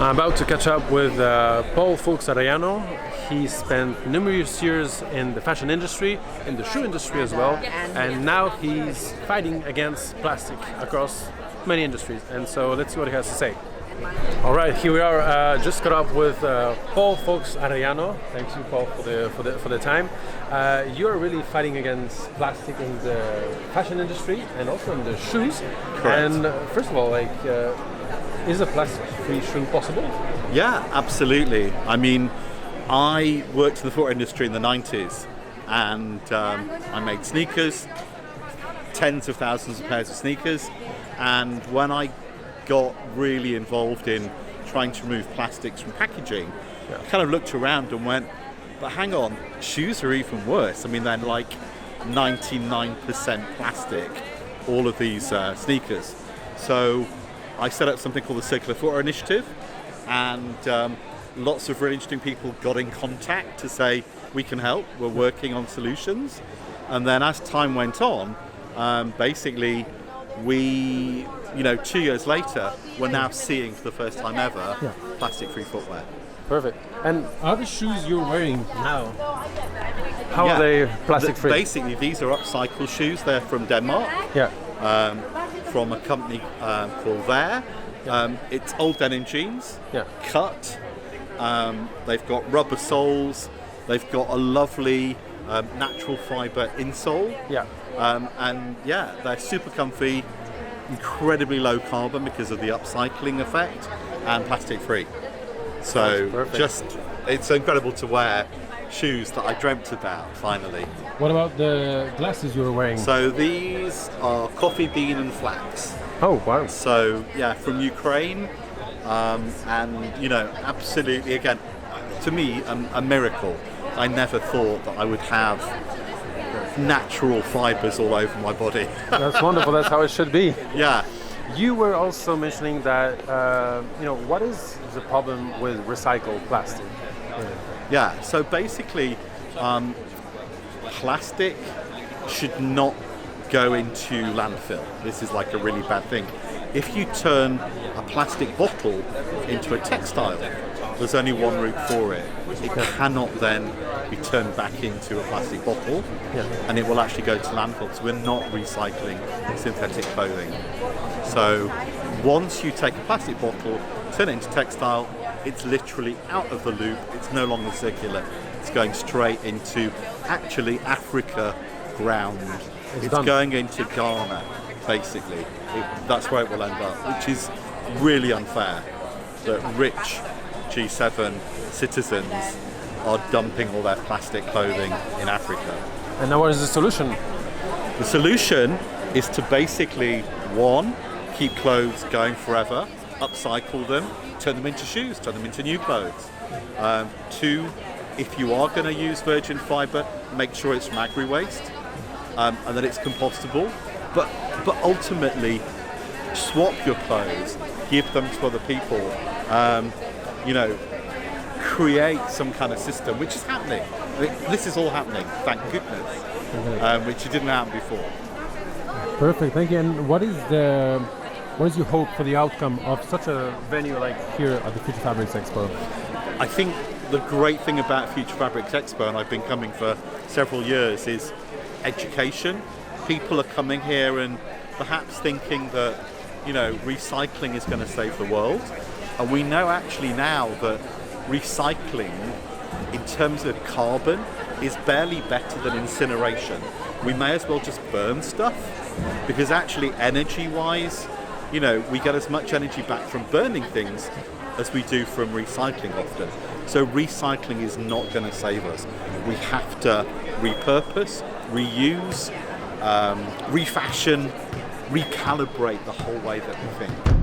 I'm about to catch up with Paul Foulkes-Arellano. He spent numerous years in the fashion industry, in the shoe industry as well, and now he's fighting against plastic across many industries. And so let's see what he has to say. All right, here we are, just caught up with Paul Foulkes-Arellano. Thanks you, Paul, for the time. You're really fighting against plastic in the fashion industry and also in the shoes. Correct. And first of all, is a plastic-free shoe possible? Yeah, absolutely. I mean, I worked in the footwear industry in the 90s, and I made sneakers, tens of thousands of pairs of sneakers, and when I got really involved in trying to remove plastics from packaging, I kind of looked around and went, but hang on, shoes are even worse. I mean, they're like 99% plastic, all of these sneakers. So I set up something called the Circular Footwear Initiative, and lots of really interesting people got in contact to say, we can help, we're working on solutions. And then as time went on, basically we, 2 years later, we're now seeing for the first time ever plastic-free footwear. Perfect. And are the shoes you're wearing now, how are they plastic-free? Basically, these are upcycle shoes. They're from Denmark. From a company called There. It's old denim jeans, cut. They've got rubber soles. They've got a lovely natural fibre insole. They're super comfy, incredibly low carbon because of the upcycling effect, and plastic free. So it's incredible to wear shoes that I dreamt about finally. What about the glasses you were wearing? So these are coffee bean and flax. Oh wow! So from Ukraine, and absolutely again, to me a miracle. I never thought that I would have natural fibers all over my body. That's wonderful. That's how it should be. Yeah. You were also mentioning that what is the problem with recycled plastic? Yeah. So basically, plastic should not go into landfill. This is like a really bad thing. If you turn a plastic bottle into a textile, there's only one route for it. It cannot then be turned back into a plastic bottle, and it will actually go to landfill. So we're not recycling synthetic clothing. So once you take a plastic bottle, turn it into textile, it's literally out of the loop. It's no longer circular. It's going straight into actually Africa ground. It's going into Ghana, basically. That's where it will end up, which is really unfair that rich G7 citizens are dumping all their plastic clothing in Africa. And now what is the solution? The solution is to basically, one, keep clothes going forever, upcycle them, turn them into shoes, turn them into new clothes. Two, if you are going to use virgin fibre, make sure it's from agri-waste, and that it's compostable. But ultimately, swap your clothes, give them to other people. Create some kind of system, which is happening. I mean, this is all happening, thank goodness, which didn't happen before. Perfect, thank you. And what is your hope for the outcome of such a venue like here at the Future Fabrics Expo? I think the great thing about Future Fabrics Expo, and I've been coming for several years, is education. People are coming here and perhaps thinking that, recycling is going to save the world. And we know actually now that recycling, in terms of carbon, is barely better than incineration. We may as well just burn stuff, because actually energy-wise, we get as much energy back from burning things as we do from recycling often. So recycling is not going to save us. We have to repurpose, reuse, refashion, recalibrate the whole way that we think.